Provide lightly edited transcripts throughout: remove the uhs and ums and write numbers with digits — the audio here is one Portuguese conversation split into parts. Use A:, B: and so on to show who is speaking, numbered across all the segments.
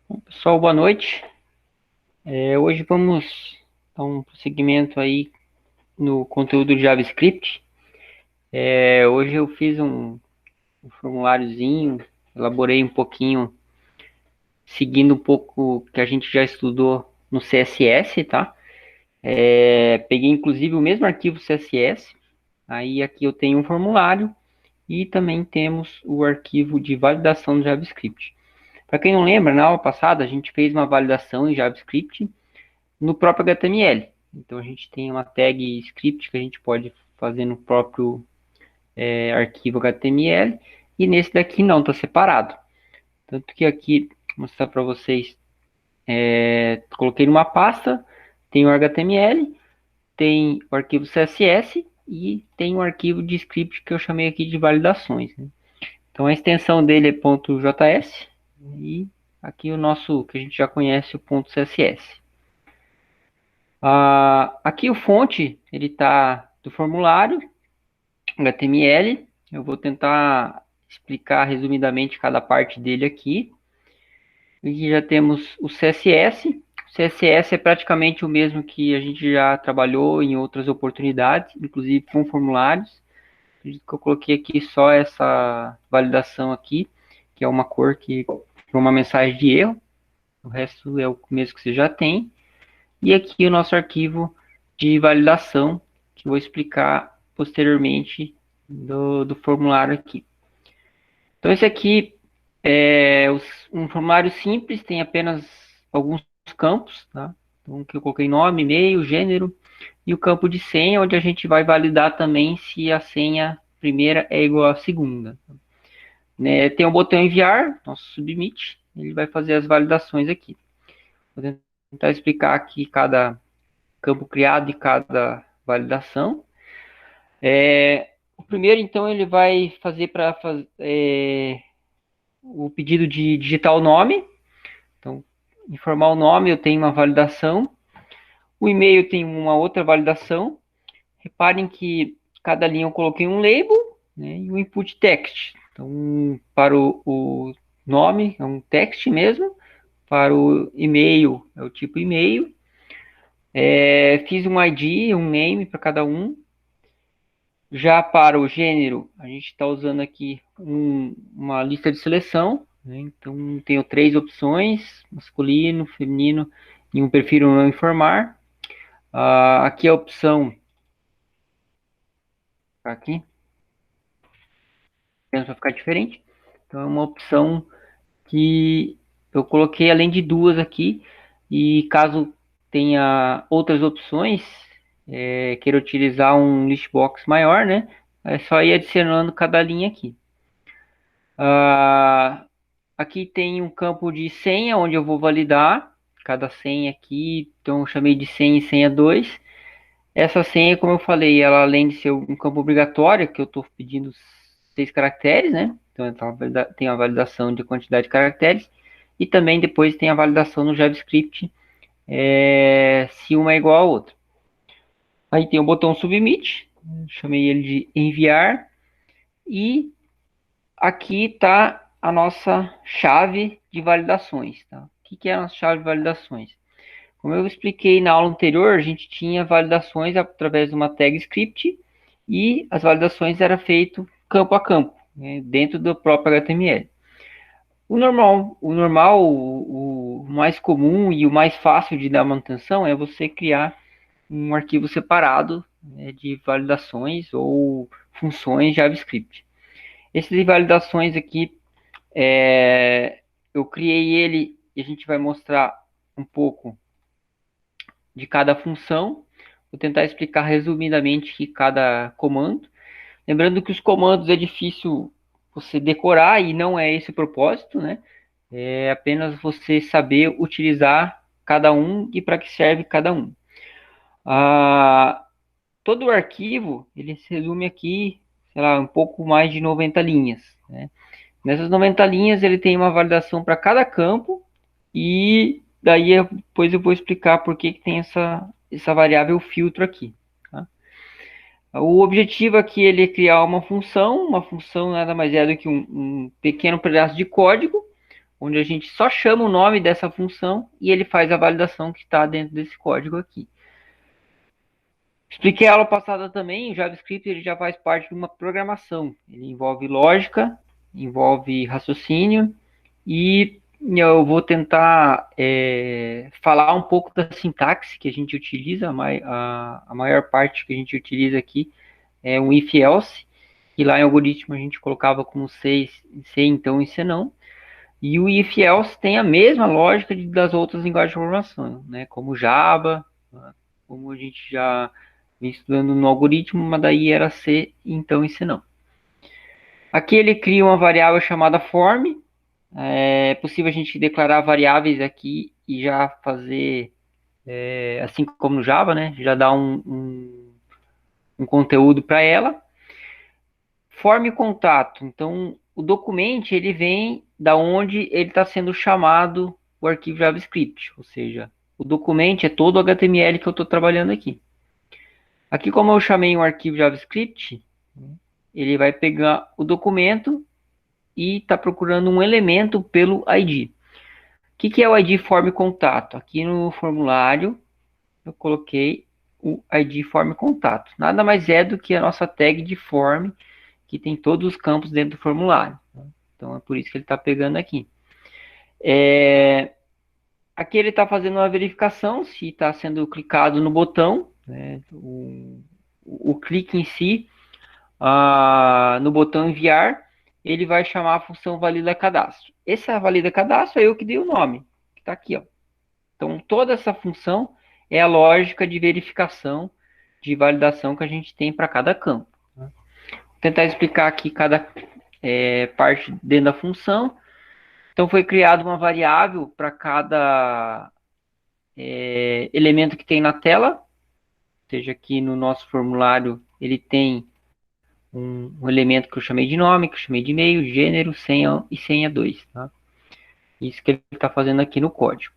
A: Pessoal, boa noite. Hoje vamos dar um prosseguimento aí no conteúdo de JavaScript. Hoje eu fiz um formuláriozinho, elaborei um pouquinho, seguindo um pouco o que a gente já estudou no CSS, tá? Peguei inclusive o mesmo arquivo CSS, aí aqui eu tenho um formulário e também temos o arquivo de validação do JavaScript. Para quem não lembra, na aula passada a gente fez uma validação em JavaScript no próprio HTML. Então a gente tem uma tag script que a gente pode fazer no próprio arquivo HTML e nesse daqui não, está separado. Tanto que aqui, vou mostrar para vocês, coloquei numa pasta, tem o HTML, tem o arquivo CSS e tem um arquivo de script que eu chamei aqui de validações, né? Então a extensão dele é .js e aqui o nosso, que a gente já conhece, o .css. Aqui o fonte, ele está do formulário, HTML. Eu vou tentar explicar resumidamente cada parte dele aqui. Aqui já temos o CSS. O CSS é praticamente o mesmo que a gente já trabalhou em outras oportunidades, inclusive com formulários. Acredito que eu coloquei aqui só essa validação aqui, que é uma cor que para uma mensagem de erro. O resto é o mesmo que você já tem. E aqui o nosso arquivo de validação, que eu vou explicar posteriormente do formulário aqui. Então, esse aqui é um formulário simples, tem apenas alguns campos, tá? Então, que eu coloquei nome, e-mail, gênero, e o campo de senha, onde a gente vai validar também se a senha primeira é igual à segunda. Né? Tem o botão enviar, nosso submit, ele vai fazer as validações aqui. Vou tentar explicar aqui cada campo criado e cada validação. O primeiro, então, ele vai fazer para o pedido de digitar o nome. Então, informar o nome, eu tenho uma validação. O e-mail tem uma outra validação. Reparem que cada linha eu coloquei um label, né, e um input text. Então, para o nome, é um text mesmo. Para o e-mail, é o tipo e-mail. Fiz um ID, um name para cada um. Já para o gênero, a gente está usando aqui uma lista de seleção, né? Então, tenho 3 opções, masculino, feminino e um prefiro não informar. Aqui a opção, aqui, para ficar diferente. Então, é uma opção que eu coloquei além de 2 aqui, e caso tenha outras opções, queira utilizar um list box maior, né? É só ir adicionando cada linha aqui. Aqui tem um campo de senha, onde eu vou validar cada senha aqui. Então, eu chamei de senha e senha 2. Essa senha, como eu falei, ela além de ser um campo obrigatório, que eu estou pedindo 6 caracteres, né? Então, tem a validação de quantidade de caracteres. E também depois tem a validação no JavaScript, se uma é igual a outra. Aí tem o botão Submit, chamei ele de enviar. E aqui está a nossa chave de validações. Tá? O que é a nossa chave de validações? Como eu expliquei na aula anterior, a gente tinha validações através de uma tag script e as validações eram feitas campo a campo, né, dentro do próprio HTML. O mais comum e o mais fácil de dar manutenção é você criar um arquivo separado, né, de validações ou funções JavaScript. Essas validações aqui, eu criei ele e a gente vai mostrar um pouco de cada função. Vou tentar explicar resumidamente cada comando. Lembrando que os comandos é difícil você decorar e não é esse o propósito, né? É apenas você saber utilizar cada um e para que serve cada um. Todo o arquivo, ele se resume aqui, sei lá, um pouco mais de 90 linhas, né? Nessas 90 linhas, ele tem uma validação para cada campo e daí depois eu vou explicar por que tem essa variável filtro aqui. Tá? O objetivo aqui ele é criar uma função nada mais é do que um pequeno pedaço de código, onde a gente só chama o nome dessa função e ele faz a validação que está dentro desse código aqui. Expliquei a aula passada também, o JavaScript ele já faz parte de uma programação. Ele envolve lógica, envolve raciocínio, e eu vou tentar falar um pouco da sintaxe que a gente utiliza. A maior parte que a gente utiliza aqui é um if-else, que lá em algoritmo a gente colocava como C então e C não. E o if-else tem a mesma lógica das outras linguagens de programação, né? Como Java, como a gente já vem estudando no algoritmo, mas daí era C então e C não. Aqui ele cria uma variável chamada form. É possível a gente declarar variáveis aqui e já fazer, assim como no Java, né? Já dar um conteúdo para ela. Forme contato. Então, o documento ele vem da onde ele está sendo chamado o arquivo JavaScript, ou seja, o documento é todo o HTML que eu estou trabalhando aqui. Aqui, como eu chamei um arquivo JavaScript, ele vai pegar o documento e está procurando um elemento pelo ID. O que é o ID form contato? Aqui no formulário eu coloquei o ID form contato. Nada mais é do que a nossa tag de form, que tem todos os campos dentro do formulário. Então é por isso que ele está pegando aqui. Aqui ele está fazendo uma verificação se está sendo clicado no botão, né, o clique em si, no botão enviar, ele vai chamar a função valida cadastro. Essa valida cadastro é eu que dei o nome, que está aqui, ó. Então toda essa função é a lógica de verificação, de validação que a gente tem para cada campo. Vou tentar explicar aqui cada parte dentro da função. Então foi criada uma variável para cada elemento que tem na tela. Ou seja, aqui no nosso formulário ele tem um elemento que eu chamei de nome, que eu chamei de e-mail, gênero, senha e senha 2. Tá? Isso que ele está fazendo aqui no código.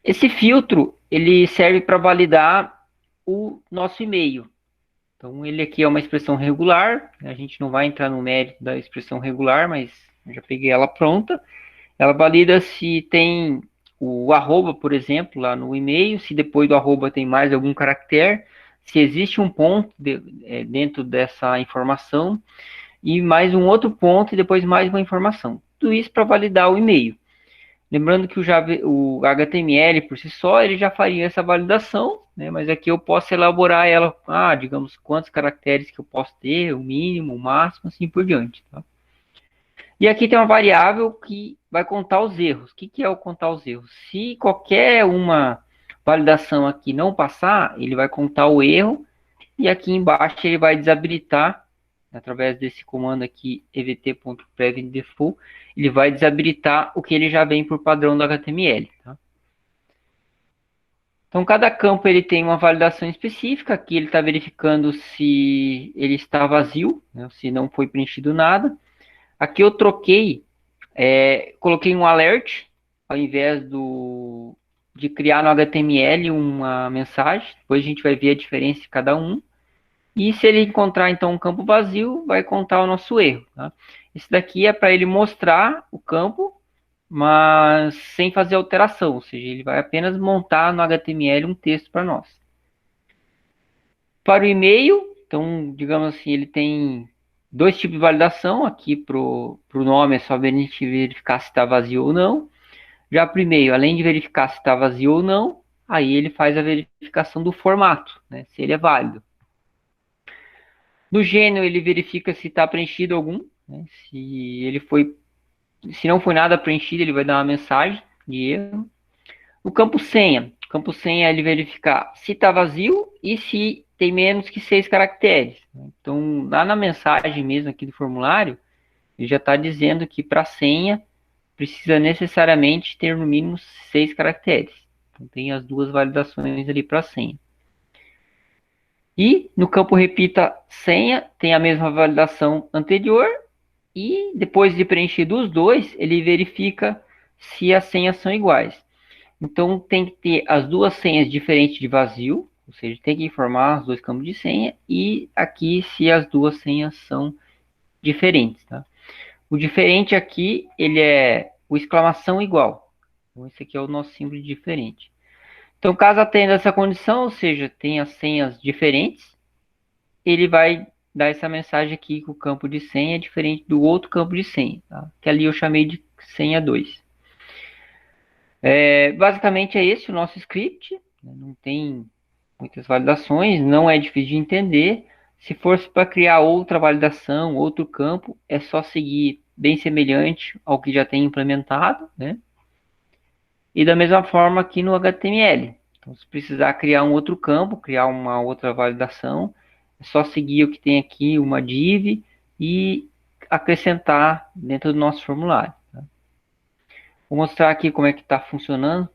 A: Esse filtro ele serve para validar o nosso e-mail. Então ele aqui é uma expressão regular. A gente não vai entrar no mérito da expressão regular, mas eu já peguei ela pronta. Ela valida se tem o arroba, por exemplo, lá no e-mail, se depois do arroba tem mais algum caractere, se existe um ponto dentro dessa informação, e mais um outro ponto e depois mais uma informação. Tudo isso para validar o e-mail. Lembrando que o HTML por si só, ele já faria essa validação, né? Mas aqui eu posso elaborar ela, digamos, quantos caracteres que eu posso ter, o mínimo, o máximo, assim por diante. Tá? E aqui tem uma variável que vai contar os erros. O que é o contar os erros? Se qualquer uma validação aqui não passar, ele vai contar o erro, e aqui embaixo ele vai desabilitar, através desse comando aqui, evt.preventDefault, ele vai desabilitar o que ele já vem por padrão do HTML. Tá? Então, cada campo ele tem uma validação específica. Aqui ele está verificando se ele está vazio, né, se não foi preenchido nada. Aqui eu troquei, coloquei um alert, ao invés de criar no HTML uma mensagem. Depois a gente vai ver a diferença de cada um. E se ele encontrar, então, um campo vazio, vai contar o nosso erro. Tá? Esse daqui é para ele mostrar o campo, mas sem fazer alteração. Ou seja, ele vai apenas montar no HTML um texto para nós. Para o e-mail, então, digamos assim, ele tem dois tipos de validação. Aqui para o nome é só verificar se está vazio ou não. Já para o e-mail, além de verificar se está vazio ou não, aí ele faz a verificação do formato, né, se ele é válido. No gênero, ele verifica se está preenchido algum. Né, se não foi nada preenchido, ele vai dar uma mensagem de erro. No campo senha, ele verificar se está vazio e se tem menos que 6 caracteres. Então, lá na mensagem mesmo aqui do formulário, ele já está dizendo que para senha precisa necessariamente ter no mínimo 6 caracteres. Então, tem as duas validações ali para senha. E no campo repita senha, tem a mesma validação anterior. E depois de preenchido os dois, ele verifica se as senhas são iguais. Então, tem que ter as duas senhas diferentes de vazio, ou seja, tem que informar os dois campos de senha, e aqui se as duas senhas são diferentes. Tá? O diferente aqui, ele é o exclamação igual. Então, esse aqui é o nosso símbolo diferente. Então, caso atenda essa condição, ou seja, tenha senhas diferentes, ele vai dar essa mensagem aqui que o campo de senha é diferente do outro campo de senha, tá? Que ali eu chamei de senha 2. Basicamente é esse o nosso script, né? Não tem muitas validações, não é difícil de entender. Se fosse para criar outra validação, outro campo, é só seguir bem semelhante ao que já tem implementado, né? E da mesma forma aqui no HTML. Então, se precisar criar um outro campo, criar uma outra validação, é só seguir o que tem aqui, uma div, e acrescentar dentro do nosso formulário. Tá? Vou mostrar aqui como é que está funcionando.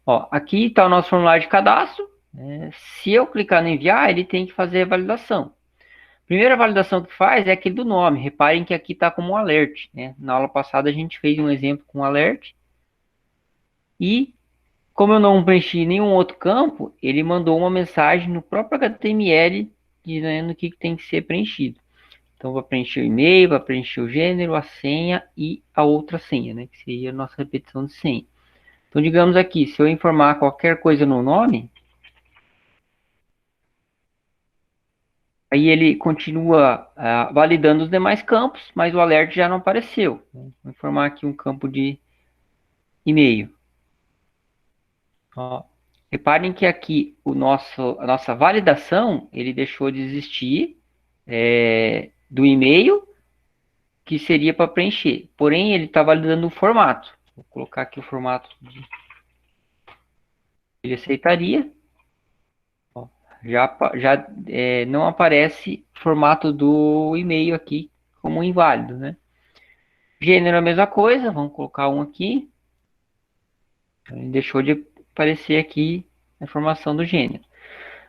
A: Ó, aqui está o nosso formulário de cadastro. Se eu clicar no enviar, ele tem que fazer a validação. A primeira validação que faz é aquele do nome. Reparem que aqui está como um alert. Né? Na aula passada a gente fez um exemplo com alert. E como eu não preenchi nenhum outro campo, ele mandou uma mensagem no próprio HTML dizendo o que tem que ser preenchido. Então, vou preencher o e-mail, vou preencher o gênero, a senha e a outra senha, né? Que seria a nossa repetição de senha. Então, digamos aqui, se eu informar qualquer coisa no nome, aí ele continua validando os demais campos, mas o alerta já não apareceu. Né? Vou informar aqui um campo de e-mail. Ó, reparem que aqui a nossa validação, ele deixou de existir do e-mail, que seria para preencher. Porém, ele está validando o formato. Vou colocar aqui o formato que ele aceitaria. Ó, já não aparece o formato do e-mail aqui como inválido, né? Gênero é a mesma coisa, vamos colocar um aqui. Ele deixou de aparecer aqui a informação do gênero.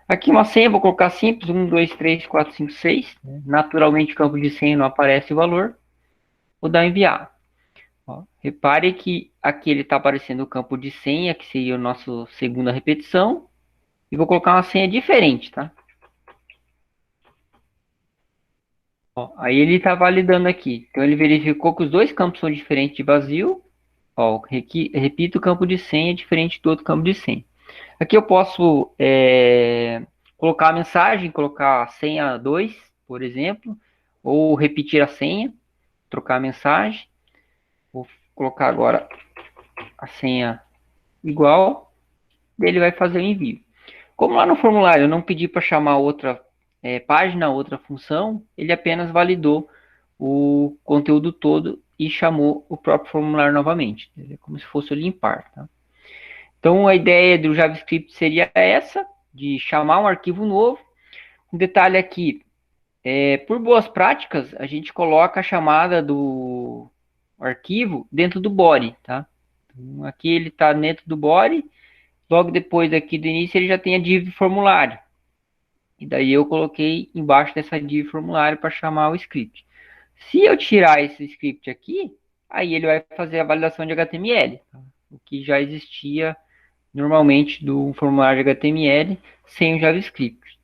A: Aqui uma senha, vou colocar simples, 1, 2, 3, 4, 5, 6. Naturalmente, o campo de senha não aparece o valor. Vou dar enviar. Ó, repare que aqui ele está aparecendo o campo de senha, que seria a nossa segunda repetição. E vou colocar uma senha diferente, tá? Ó, aí ele está validando aqui. Então, ele verificou que os dois campos são diferentes de vazio. Ó, repito o campo de senha diferente do outro campo de senha. Aqui eu posso colocar a mensagem, colocar a senha 2, por exemplo, ou repetir a senha, trocar a mensagem. Vou colocar agora a senha igual, ele vai fazer o envio. Como lá no formulário eu não pedi para chamar outra página, outra função, ele apenas validou o conteúdo todo e chamou o próprio formulário novamente. É como se fosse o limpar, tá? Então, a ideia do JavaScript seria essa, de chamar um arquivo novo. Um detalhe aqui, por boas práticas, a gente coloca a chamada do arquivo dentro do body, tá? Então, aqui ele está dentro do body, logo depois aqui do início ele já tem a div formulário. E daí eu coloquei embaixo dessa div formulário para chamar o script. Se eu tirar esse script aqui, aí ele vai fazer a validação de HTML, tá? O que já existia normalmente do formulário de HTML sem o JavaScript.